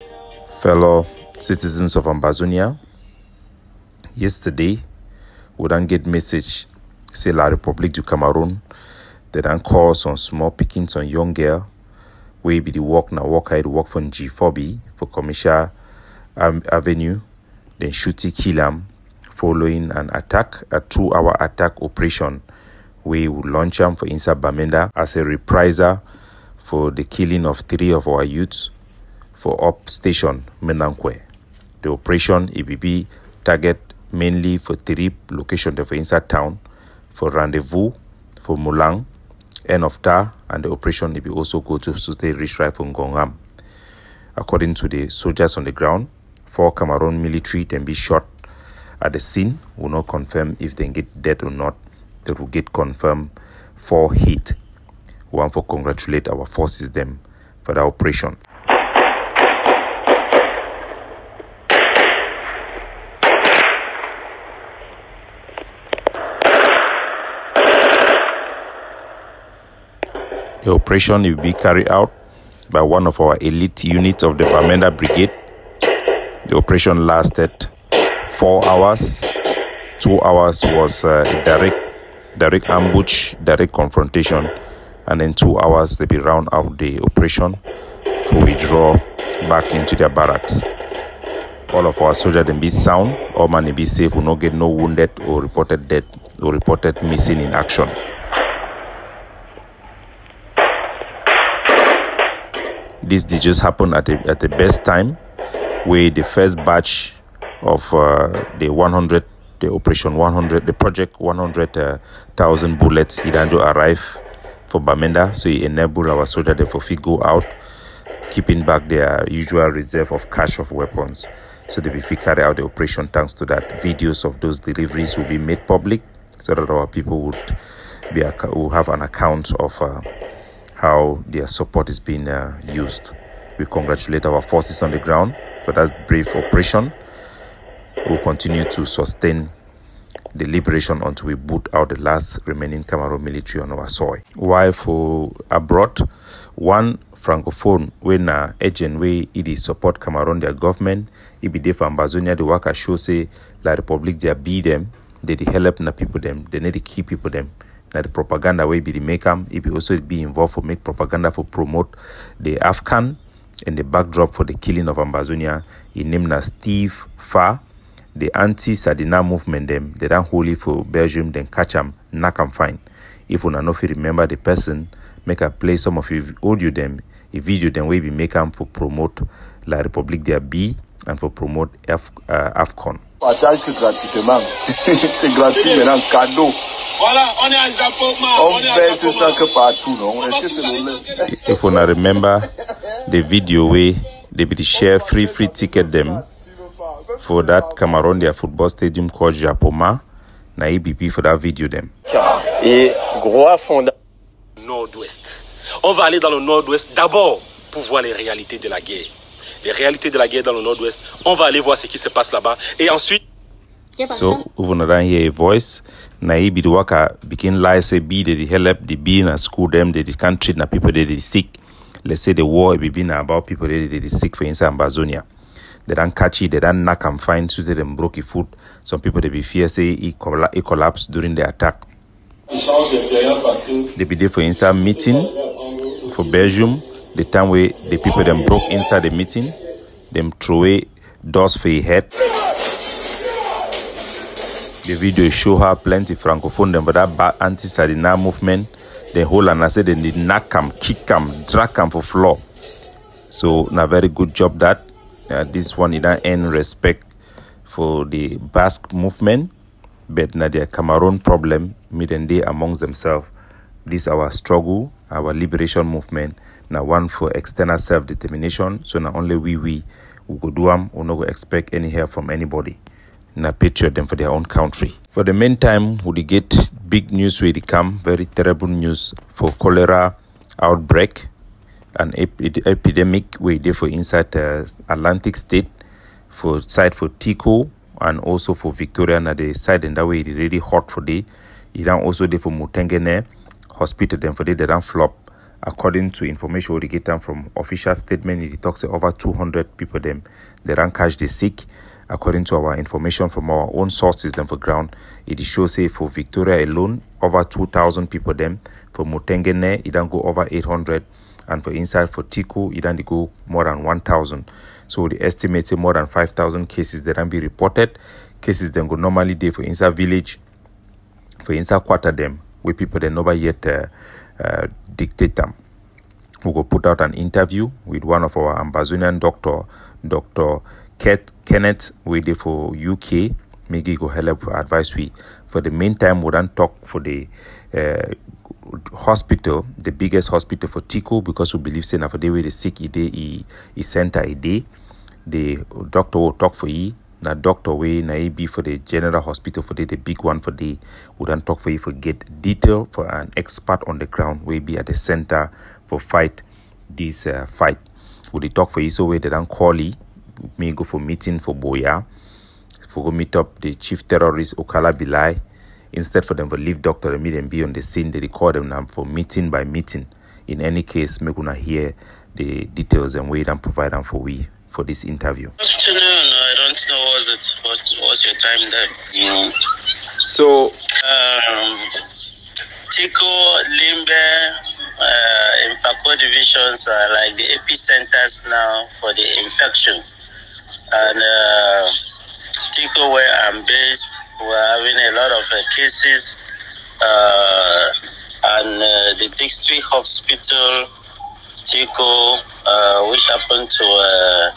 Fellow citizens of Ambazonia, yesterday we don't get message say La République du Cameroun they don't call some small pickings on young girl we be the work from G4B for Commercial Avenue, then shooty kill him following an attack, a 2-hour attack operation. We will launch them for inside Bamenda as a reprisal for the killing of 3 of our youths for up station Menankwe. The operation EBB target mainly for 3 locations for inside town, for Rendezvous, for Mulang, End of Ta, and the operation will also go to Sute Rich Rifle Ngongam. According to the soldiers on the ground, 4 Cameroon military can be shot at the scene. Will not confirm if they get dead or not. They will get confirmed 4 hit. We want to congratulate our forces them for the operation. The operation will be carried out by one of our elite units of the Bamenda Brigade. The operation lasted 4 hours. 2 hours was direct ambush, direct confrontation, and then 2 hours they be round out the operation for withdraw back into their barracks. All of our soldiers then be sound, all man be safe, will not get no wounded or reported dead or reported missing in action. This did just happen at the best time, where the first batch of the operation 100, the project 100,000 bullets, it arrived for Bamenda, so it enabled our soldiers therefore to go out, keeping back their usual reserve of cash of weapons. So they will carry out the operation. Thanks to that, videos of those deliveries will be made public, so that our people will have an account of how their support is being used. We congratulate our forces on the ground for that brave operation. We'll continue to sustain the liberation until we boot out the last remaining Cameroon military on our soil. While for abroad, one francophone when agent way it support Cameroon their government, it be there for Ambazonia the worker show say La République they beat them, they help na people them, they need to keep people them. Now the propaganda way be the make them, it be also be involved for make propaganda for promote the Afghan and the backdrop for the killing of Ambazonia. He named as Steve Fah. The anti-Sadina movement them, they don't hold it for Belgium, then catch them, knock them fine. If you know if you remember the person, make a play some of you audio them, a video them way be make them for promote La République der B and for promote Afcon. Partage que gratuitement. C'est gratuit maintenant, cadeau. Voilà, on est à Japon, on fait ça que partout, non? Est-ce que c'est le If you remember the video way they be share free ticket them for that Cameroon their football stadium called Japoma, na EBP for that video them. Et gros à fond nord-ouest. On va aller dans le nord-ouest d'abord pour voir les réalités de la guerre. Les réalités de la guerre dans le nord-ouest. On va aller voir ce qui se passe là-bas et ensuite. So, we don't hear a voice. Na be the worker begin lie say be they help the be in a school them they can't treat na people they sick. Let's say the war be been about people they sick for inside Ambazonia. They don't catch it, they don't knock and find, so they them broke your foot. Some people they be fear say it collapsed during the attack. They be there for inside meeting for Belgium. The time where the people them broke inside the meeting, them throw away doors for your head. The video show her plenty francophone them, but that bad anti-Sadina movement, the whole and I said they need knock them, kick them, drag them for floor. So na very good job that. This one it don't end respect for the Basque movement, but na their Cameroon problem mid and day amongst themselves. This our struggle, our liberation movement. Now one for external self-determination. So not only we go do them, we not go expect any help from anybody. Na patriot them for their own country. For the meantime, we get big news where they come, very terrible news for cholera outbreak. An epidemic where they for inside Atlantic state for side for Tico and also for Victoria na the side and that way it really hot for day. It also there for Mutengene hospital them for they don't flop according to information we get them from official statement, it talks over 200 people them they ran catch the sick. According to our information from our own sources them for ground, it shows say for Victoria alone over 2,000 people them. For Mutengene it don't go over 800, and for inside for Tico it don't go more than 1,000. So the estimated more than 5,000 cases that can be reported. Cases then go normally day for inside village, for inside quarter them where people they never yet dictate them. We go put out an interview with one of our Ambazonian doctor, Dr. Kenneth, we there for UK. Maybe go help advice we. For the meantime, we don't talk for the hospital, the biggest hospital for Tico, because we believe say na for the way the sick he center a day. The doctor will talk for you. Na doctor way na be for the general hospital for the big one for the we don't talk for you for get detail for an expert on the ground we be at the center for fight this fight. Would they talk for you so way they don't call you me go for meeting for Boya for go meet up the chief terrorist Okala Bilai. Instead for them to leave doctor and meet them be on the scene, they record them now for meeting by meeting. In any case, me gonna hear the details and wait and provide them for we for this interview. Afternoon, I don't know what's your time there. So Tico, Limbe, and Paco divisions are like the epicenters now for the infection. And Tico, where I'm based, we're having a lot of cases. And the district hospital, Tico, which happened to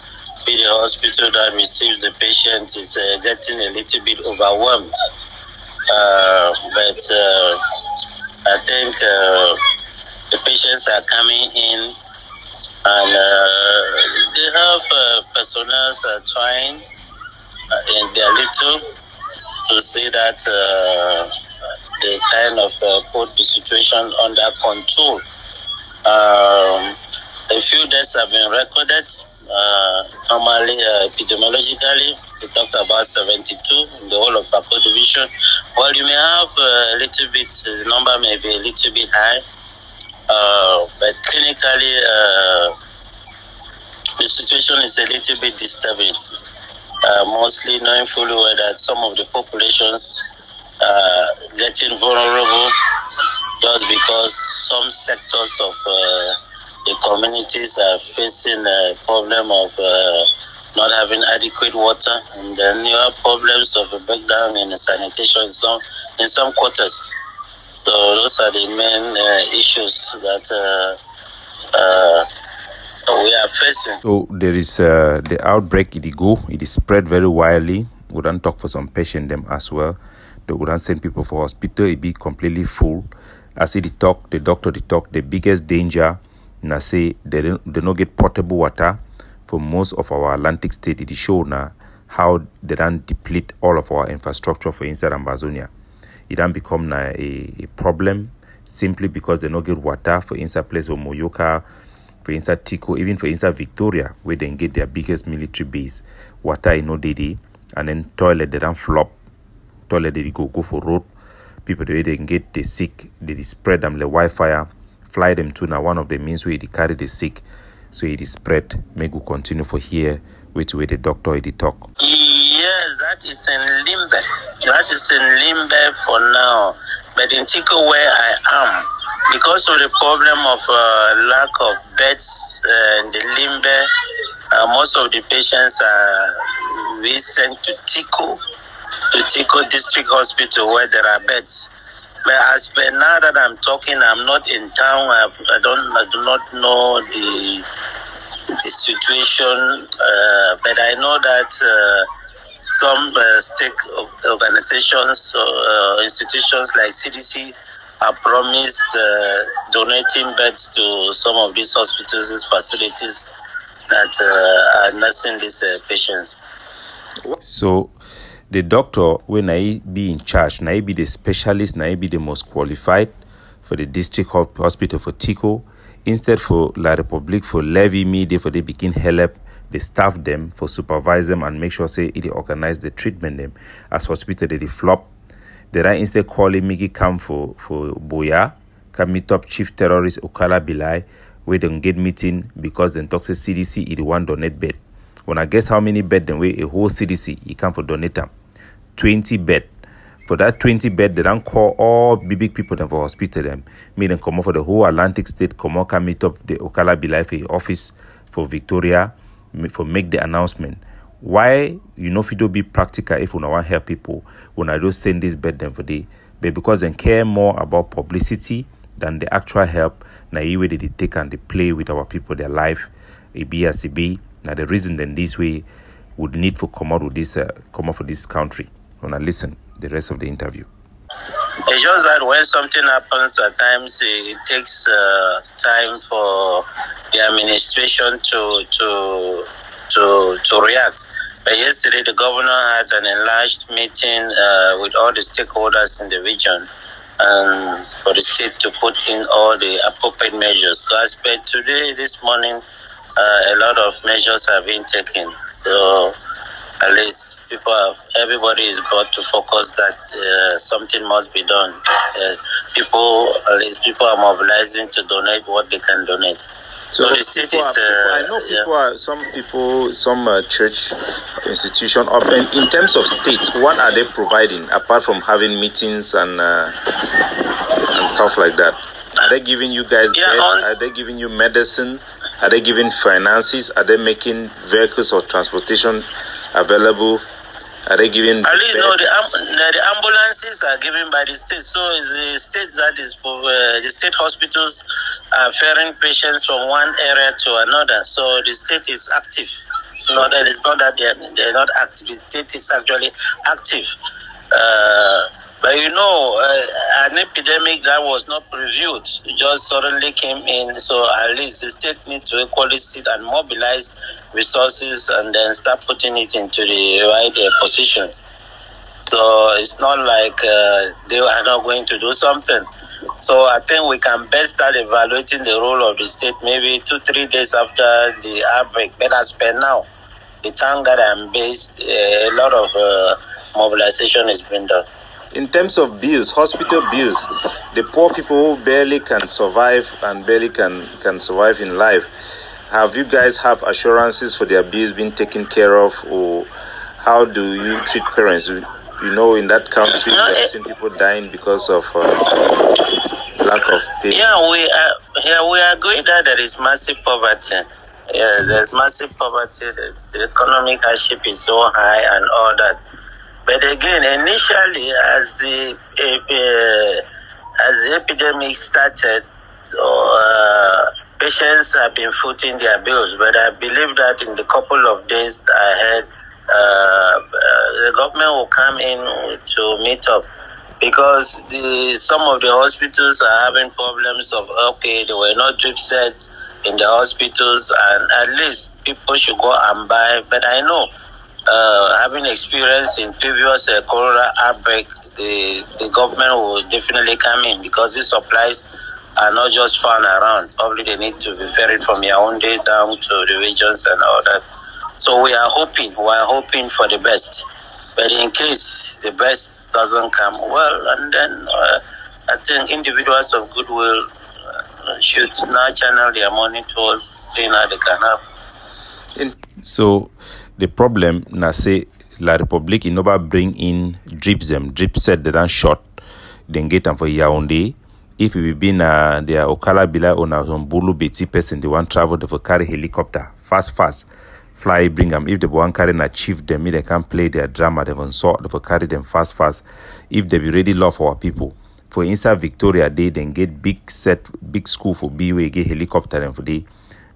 be the hospital that receives the patient, is getting a little bit overwhelmed. But I think the patients are coming in, and they have personnel trying in their little to say that they kind of put the situation under control. A few deaths have been recorded. Normally, epidemiologically, we talked about 72 in the whole of Capo division. Well, you may have a little bit, the number may be a little bit high, but clinically, the situation is a little bit disturbing. Mostly knowing fully well that some of the populations are getting vulnerable just because some sectors of the communities are facing a problem of not having adequate water, and then you have problems of a breakdown in the sanitation in some quarters. So those are the main issues that we are facing. So there is the outbreak. It is spread very widely. We don't talk for some patient them as well. They would not send people for hospital. It be completely full. As the doctor talk. The biggest danger, na say they don't get potable water for most of our Atlantic state. It is show now how they don't deplete all of our infrastructure for inside Ambazonia. It don't become a problem simply because they don't get water for inside place of Moyoka, for inside Tico, even for inside Victoria, where they get their biggest military base. Water is no day, and then toilet they don't flop. Toilet they go for road. People the way they can get the sick, they spread them the Wi-Fi, fly them to now one of the means where they carry the sick, so it is spread. Make we continue for here, wait where the doctor it talk. Yes, that is in Limbe. That is in Limbe for now. But in Tico where I am, because of the problem of lack of beds in the Limbe, most of the patients are sent to Tico District Hospital where there are beds. But as per now that I'm talking, I'm not in town. I do not know the situation, but I know that some state organizations, institutions like CDC have promised donating beds to some of these hospitals, facilities that are nursing these patients. So the doctor, when I be in charge, I be the specialist, I be the most qualified for the district hospital for Tico. Instead for La Republique for levy me, for they begin help the staff them for supervise them and make sure say they organize the treatment them as hospital they flop. They are instead calling me come for Boya can meet up chief terrorist Okala Bilai, where they get meeting because then talks to CDC is the one donate bed. When I guess how many bed then way a whole CDC you can for donate them 20 bed. For that 20 bed, they don't call all big people them for hospital them. Meaning come up for the whole Atlantic state, come on can meet up the Okala Bilai for office for Victoria for make the announcement. Why you know if you don't be practical if you want to help people when I don't send this bed them for day, but because they care more about publicity than the actual help. Now way they take and they play with our people, their life, a be as a be. Now the reason then this way would need to come out with this come out for this country. When I listen the rest of the interview. It's just that when something happens at times it takes time for the administration to react. But yesterday the governor had an enlarged meeting with all the stakeholders in the region and for the state to put in all the appropriate measures. So as per today, this morning, a lot of measures have been taken. So at least everybody is brought to focus that something must be done. Yes, people are mobilizing to donate what they can donate. So the state is. I know people are some church institution. In terms of states, what are they providing apart from having meetings and stuff like that? Are they giving you guys beds? Are they giving you medicine? Are they giving finances? Are they making vehicles or transportation available? Are they giving? At least no, the ambulances are given by the state. So it's the state that is the state hospitals are ferrying patients from one area to another. So the state is active. It's not that they're not active. The state is actually active. But an epidemic that was not previewed just suddenly came in. So at least the state needs to equally sit and mobilize resources and then start putting it into the right positions. So it's not like they are not going to do something. So I think we can best start evaluating the role of the state maybe 2-3 days after the outbreak. But as per now, the town that I'm based, a lot of mobilization is being done. In terms of bills, hospital bills, the poor people who barely can survive and barely can survive in life, have you guys have assurances for their bills being taken care of, or how do you treat parents? In that country, we have seen people dying because of lack of pay. We agree that there is massive poverty. Yes, there's massive poverty. The economic hardship is so high and all that. But again, initially, as the epidemic started, patients have been footing their bills. But I believe that in the couple of days ahead, the government will come in to meet up, because some of the hospitals are having problems of there were no drip sets in the hospitals, and at least people should go and buy. But I know, having experience in previous cholera outbreak, the government will definitely come in, because these supplies are not just found around. Probably they need to be ferried from Yaoundé down to the regions and all that. So we are hoping for the best. But in case the best doesn't come, and then I think individuals of goodwill should now channel their money towards seeing how they can help. So the problem now say La Republique Inoba bring in drip set that are short, then get them for Yaoundé. If we be na their Okala Bila or na some Bulu Beti person, they want travel to carry helicopter fast, fly bring them. If they want carry na chief them, they can play their drama. They want sort to carry them fast. If they be ready love our people. For inside Victoria, they then get big school for B-way get helicopter them for day.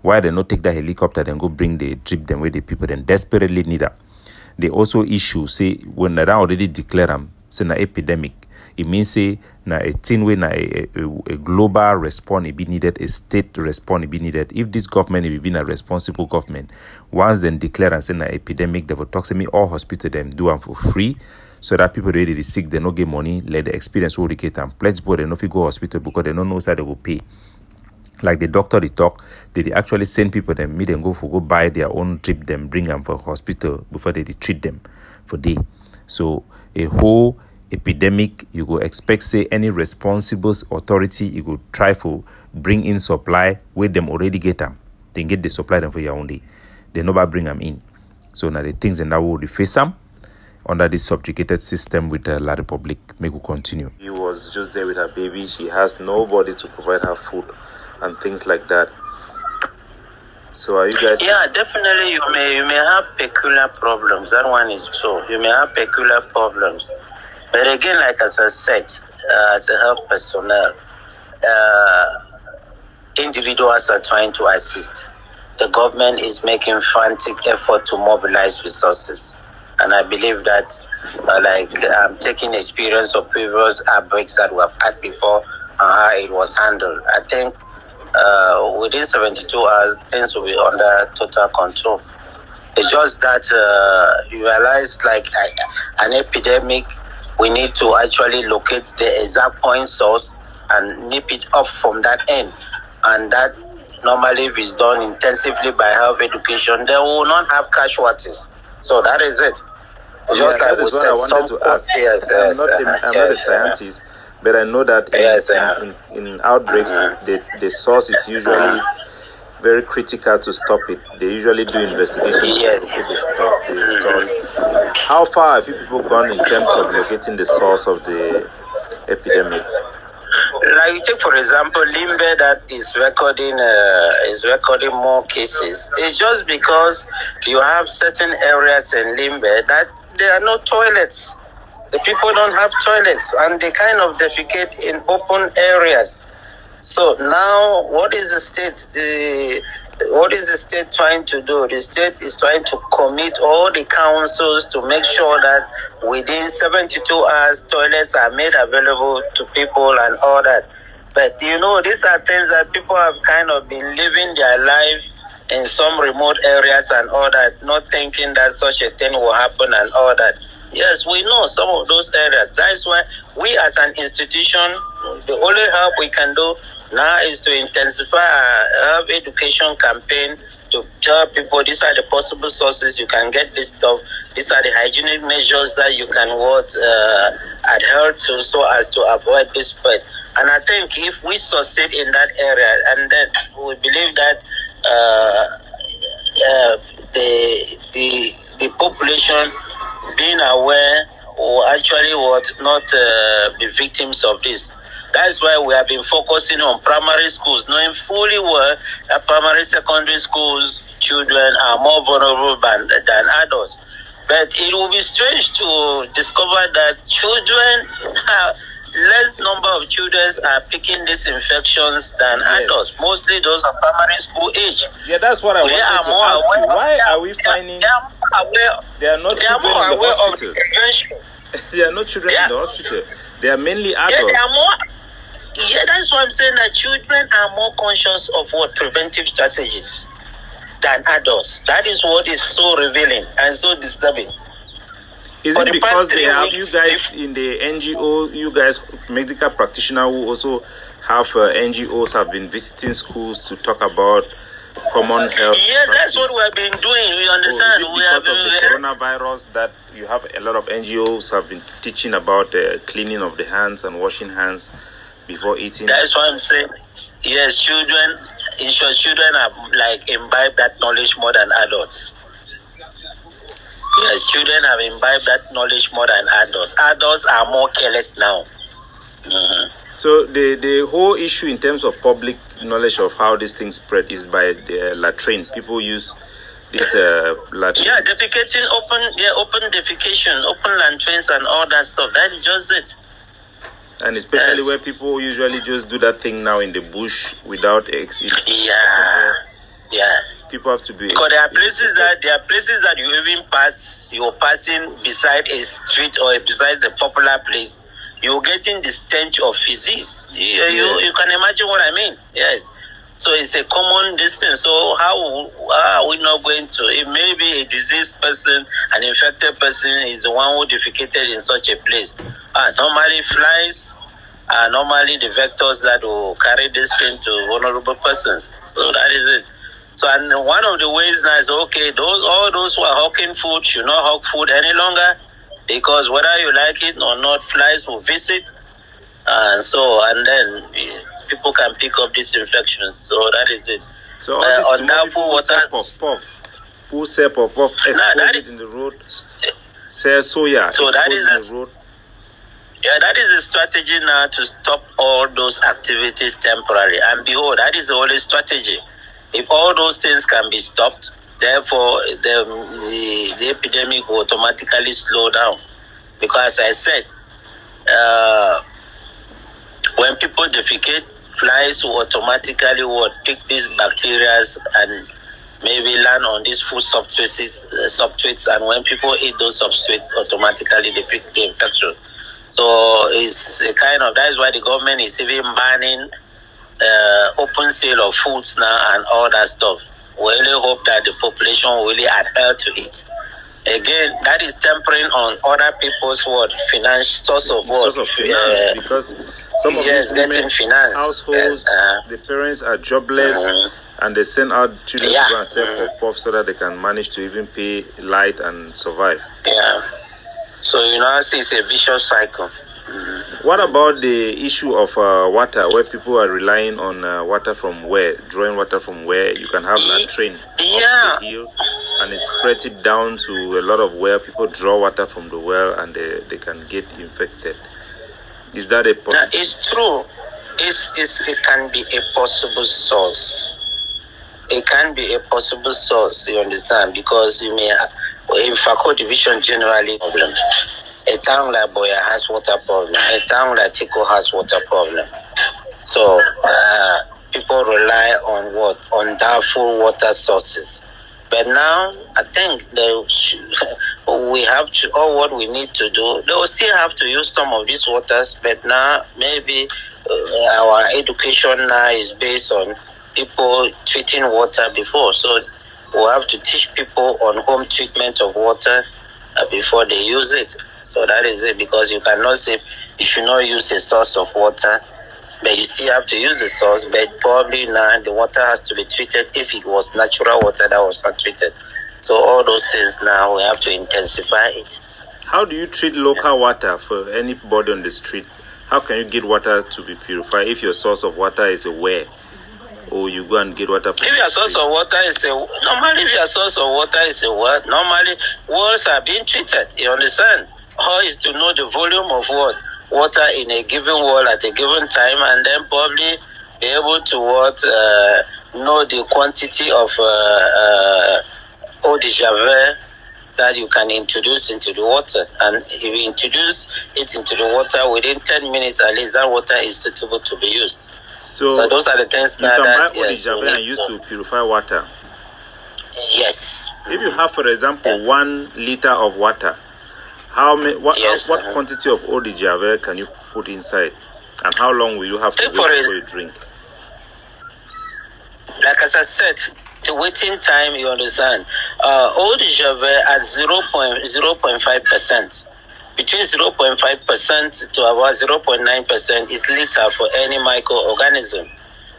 Why they not take that helicopter then go bring the drip them where the people then desperately need them. They also issue say when they already declare them say na epidemic. It means say na a thing way na a global response it be needed, a state response it be needed. If this government it be a responsible government, once then declare and say na epidemic, they will talk to me all hospital them do them for free, so that people really sick they no get money, let the experience will recate and pledge board they no fit go hospital because they don't know how they will pay. Like the doctor they talk, they actually send people them meet and go buy their own drip them bring them for hospital before they treat them for day. So a whole epidemic, you go expect say any responsible authority, you go try for bring in supply where them already get them. They get the supply them for your own day. They never bring them in. So now the things in that will face them under this subjugated system with La Republic. Make we continue. She was just there with her baby. She has nobody to provide her food and things like that. So are you guys? Yeah, definitely. You may have peculiar problems. That one is true. You may have peculiar problems. But again, like as I said, as a health personnel, individuals are trying to assist. The government is making frantic effort to mobilize resources. And I believe that, I'm taking experience of previous outbreaks that we have had before and how it was handled. I think within 72 hours, things will be under total control. It's just that you realize, like an epidemic, we need to actually locate the exact point source and nip it off from that end. And that normally is done intensively by health education. They will not have casualties. So that is it. Just like we said, I'm not a scientist, but I know that in outbreaks, the source is usually very critical to stop it. They usually do investigations to stop the source. How far have you people gone in terms of locating the source of the epidemic? Like take for example, Limbe that is recording more cases. It's just because you have certain areas in Limbe that there are no toilets. The people don't have toilets and they kind of defecate in open areas. So now, what is the state trying to do? The state is trying to commit all the councils to make sure that within 72 hours, toilets are made available to people and all that. But these are things that people have kind of been living their life in some remote areas and all that, not thinking that such a thing will happen and all that. Yes, we know some of those areas. That is why we as an institution, the only help we can do now is to intensify our health education campaign to tell people these are the possible sources you can get this stuff. These are the hygienic measures that you can adhere to so as to avoid this spread. And I think if we succeed in that area, and then we believe that the population being aware will actually not be victims of this. That's why we have been focusing on primary schools, knowing fully well that primary, secondary schools, children are more vulnerable than adults. But it will be strange to discover that less number of children are picking these infections than adults. Mostly those are primary school age. Yeah, that's what I wanted to ask you. Why are we finding there are no children in the hospitals? There are no children in the hospital. They are mainly adults. That's why I'm saying that children are more conscious of preventive strategies than adults. That is what is so revealing and so disturbing. Is it because they have you guys in the NGO, you guys medical practitioners who also have NGOs have been visiting schools to talk about common health? Yes, that's what we have been doing. We understand. Is it because of the coronavirus that you have a lot of NGOs have been teaching about cleaning of the hands and washing hands before eating? That's what I'm saying. Yes, children have imbibed that knowledge more than adults. Yes, children have imbibed that knowledge more than adults. Adults are more careless now. Mm-hmm. So the whole issue in terms of public knowledge of how these things spread is by the latrine. People use this latrine. Yeah, defecating, open defecation, open latrines and all that stuff. That is just it. And especially where people usually just do that thing now in the bush without exit. Yeah. People have to be. Because there are places that you even pass. You're passing beside a street or beside a popular place. You're getting the stench of disease. You can imagine what I mean. Yes. So it's a common distance. So how are we not going to? It may be a diseased person, an infected person is the one who defecated in such a place. Normally flies are normally the vectors that will carry this thing to vulnerable persons. So that is it. So and one of the ways now is all those who are hawking food should not hawk food any longer. because whether you like it or not, flies will visit, and then people can pick up these infections. So that is it. So all these on that water, who sell puff expose it in the road, sell soya, so that is in the road. Yeah, that is a strategy now to stop all those activities temporarily. And behold, that is the only strategy. If all those things can be stopped, therefore the epidemic will automatically slow down. Because as I said, when people defecate, flies will automatically pick these bacteria and maybe land on these food substrates, and when people eat those substrates, automatically they pick the infection. So it's a kind of, that is why the government is even banning open sale of foods now and all that stuff. We really hope that the population will really adhere to it. Again, that is tempering on other people's source of finance, because some of these getting finance households, the parents are jobless, and they send out children to go and sell puff so that they can manage to even pay light and survive. Yeah. So it's a vicious cycle. What about the issue of water, where people are relying on water from where, drawing water from where? You can have that train up the hill, and it spreads it down to a lot of where people draw water from the well, and they can get infected. Is that a possible? It's true. It can be a possible source. It can be a possible source, you understand, because you may in Fako division generally problem. A town like Boya has water problem. A town like Tiko has water problem. So people rely on on doubtful water sources. But now I think we have to, all what we need to do, they will still have to use some of these waters, but now maybe our education now is based on people treating water before. So we have to teach people on home treatment of water before they use it. So that is it, because you cannot say you should not use a source of water, but you still have to use the source, but probably now the water has to be treated if it was natural water that was not treated. So all those things now we have to intensify it. How do you treat local water for anybody on the street? How can you get water to be purified if your source of water is a well? Or you go and get water from if your source of water is normally if your source of water is a well, normally wells are being treated, you understand? All is to know the volume of water in a given well at a given time, and then probably be able to know the quantity of eau de javel that you can introduce into the water. And if you introduce it into the water, within 10 minutes at least, that water is suitable to be used. So those are the things you can buy eau de javel and use to purify water. Yes. If you have, for example, 1 liter of water, what quantity of eau de javel can you put inside, and how long will you have to wait before you drink? Like as I said, the waiting time, you understand, eau de javel at 0.5%. Between 0.5% to about 0.9% is lethal for any microorganism.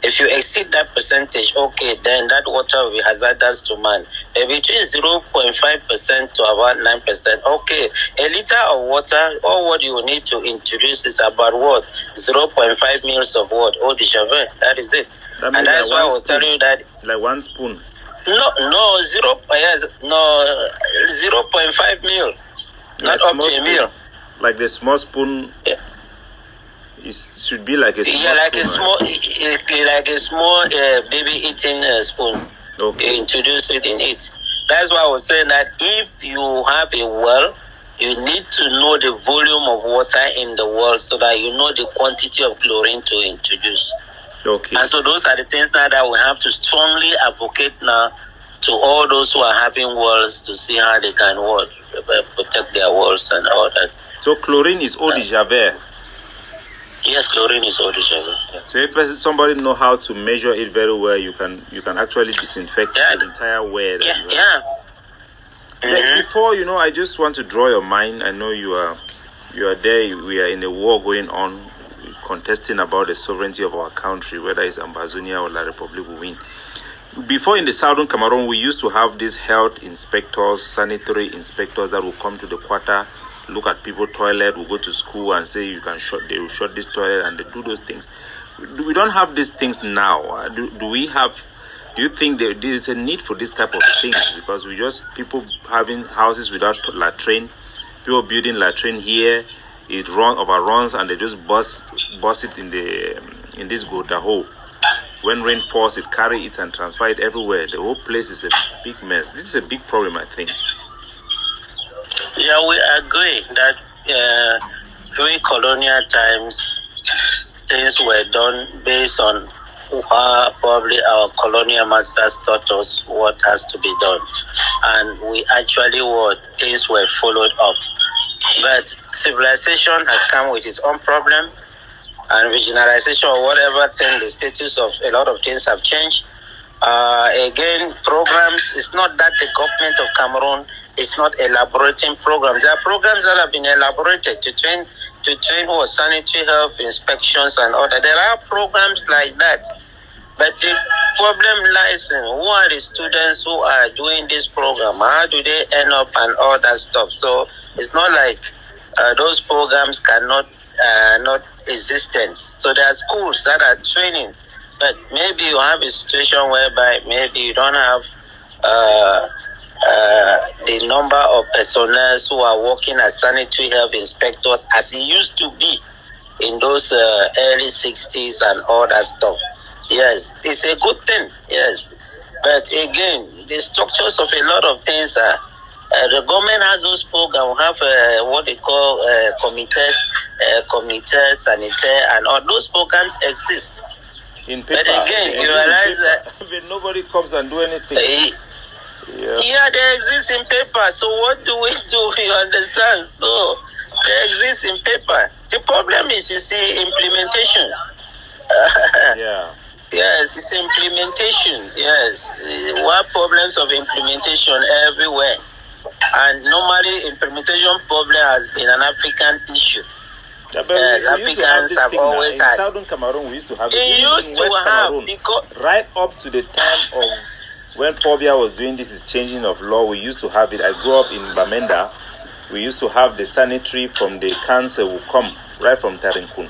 If you exceed that percentage, okay, then that water will be hazardous to man. Between 0.5% to about 9%, okay, a liter of water, all what you need to introduce is about 0.5 mils of eau de javel. That is it. That and that's why I was telling you that. Like 1 spoon? No, 0.5 mil. Not up to a meal. Like the small spoon. Yeah. It should be like a small spoon. Like a small baby eating spoon. Okay. You introduce it in it. That's why I was saying that if you have a well, you need to know the volume of water in the well so that you know the quantity of chlorine to introduce. Okay. And so those are the things now that we have to strongly advocate now to all those who are having wells to see how they can protect their wells and all that. So chlorine is eau de javel? Yes, chlorine is eau de javel. Yeah. So if somebody know how to measure it very well, you can actually disinfect the entire well. Before, I just want to draw your mind. I know you are there. We are in a war going on, contesting about the sovereignty of our country, whether it's Ambazonia or La Republic will win. Before in the southern Cameroon, we used to have these health inspectors, sanitary inspectors that will come to the quarter look at people toilet, will go to school and say they will shut this toilet, and they do those things. We don't have these things now. Do you think there is a need for this type of things? Because people having houses without latrine, people building latrine here, it overruns, and they just bust it in this gutter hole. When rain falls, it carry it and transfer it everywhere. The whole place is a big mess. This is a big problem, I think. Yeah, we agree that during colonial times, things were done based on probably our colonial masters taught us what has to be done, and things were followed up. But civilization has come with its own problem, and regionalization or whatever thing, the status of a lot of things have changed. Again, programs, it's not that the government of Cameroon is not elaborating programs. There are programs that have been elaborated to train sanitary health inspections and all that. There are programs like that. But the problem lies in who are the students who are doing this program? How do they end up and all that stuff? So it's not like those programs cannot not existent. So there are schools that are training, but maybe you have a situation whereby maybe you don't have the number of personnel who are working as sanitary health inspectors as it used to be in those early 60s and all that stuff. Yes, it's a good thing, yes. But again, the structures of a lot of things are, the government has those programs, have what they call committee sanitaire, and all those programs exist. In paper, but again, you realize that nobody comes and do anything. Yeah, they exist in paper. So what do we do? You understand? So they exist in paper. The problem is, you see, implementation. Yeah. Yes, it's implementation. Yes, we have problems of implementation everywhere, and normally implementation problem has been an African issue. Yeah, yes, Africans have always had. In Southern Cameroon, we used to have it. Right up to the time of when Pobia was doing this changing of law, we used to have it. I grew up in Bamenda. We used to have the sanitary from the council will come right from Tarinkun,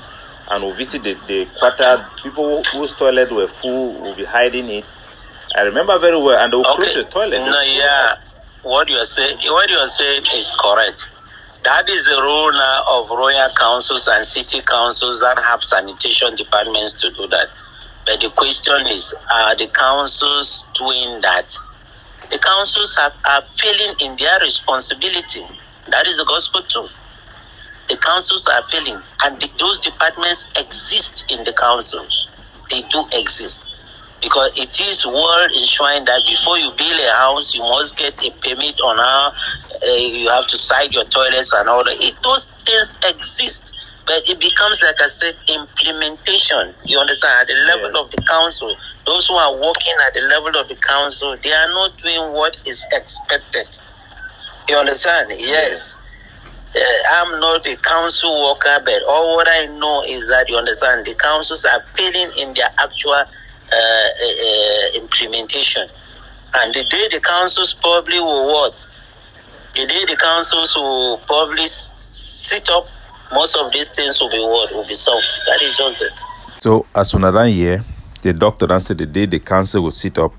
and we'll visit the quarter. People whose toilet were full will be hiding it. I remember very well, and they will close the toilet. No, yeah, what you are saying is correct. That is the role now of royal councils and city councils that have sanitation departments to do that. But the question is, are the councils doing that? The councils are failing in their responsibility. That is the gospel truth. The councils are failing, and those departments exist in the councils. They do exist. Because it is well enshrined that before you build a house, you must get a permit on how you have to site your toilets and all that. Those things exist, but it becomes, like I said, implementation. You understand? At the level of the council, those who are working at the level of the council, they are not doing what is expected. You understand? Yes. I'm not a council worker, but all what I know is that, you understand, the councils are failing in their actual implementation. And the day the councils probably will what? The day the councils will probably sit up, most of these things will be what? Will be solved. That is just it. So, as soon as I hear, the doctor answered the day the council will sit up,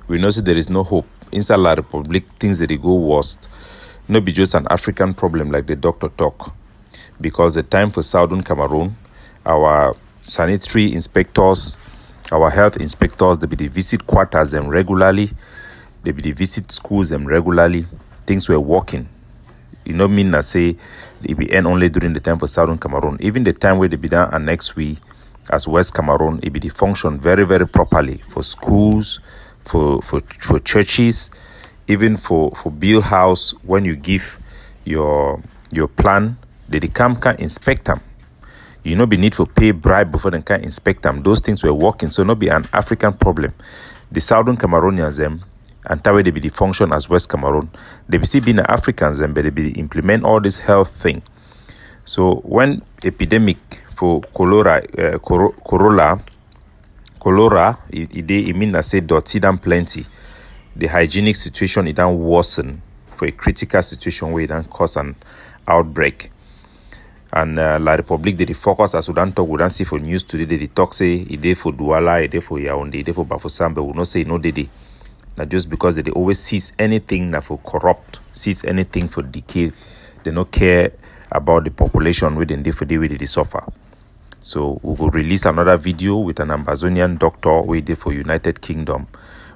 we know that there is no hope. Inside La Republic, things that they go worst. No be just an African problem like the doctor talk. Because the time for Southern Cameroon, our sanitary inspectors, our health inspectors, they be the visit quarters them regularly. They be the visit schools them regularly. Things were working. You know, mean I say it be end only during the time for Southern Cameroon. Even the time where they be done and next week as West Cameroon, it be the function very, very properly for schools, for churches, even for bill house. When you give your plan, they can inspect them. You know, be need for pay bribe before they can inspect them. Those things were working, so not be an African problem. The Southern Cameroonians them, and that way they be the function as West Cameroon. They be still being Africans them, but they be implement all this health thing. So when epidemic for cholera, it mean I say dirty than plenty. The hygienic situation it don't worsen for a critical situation where it don't cause an outbreak. And La Republique, they focus, as we don't talk, we don't see for news today, they talk say, it dey for Douala, it dey for Yaoundé, it dey for Bafoussam, but we not say no they. Now just because they always seize anything that for corrupt, seize anything for decay, they don't care about the population within the day where they suffer. So we will release another video with an Ambazonian doctor waiting for United Kingdom,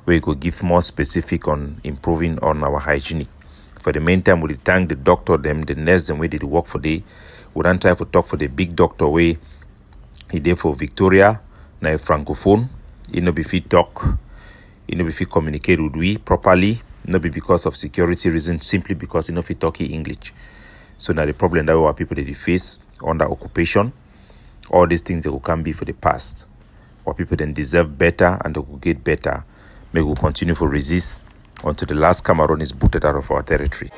where we will give more specific on improving on our hygiene. For the meantime, we thank the doctor, them, the nurse, them, where they work for day. We don't try to talk for the big doctor where he did for Victoria, now francophone. He no be fit talk, he no be fit communicate with we properly, not be because of security reasons, simply because he no fit talk English. So now the problem that our people they face under occupation, all these things they will can be for the past. Our people then deserve better and they will get better. May we continue to resist until the last Cameroon is booted out of our territory.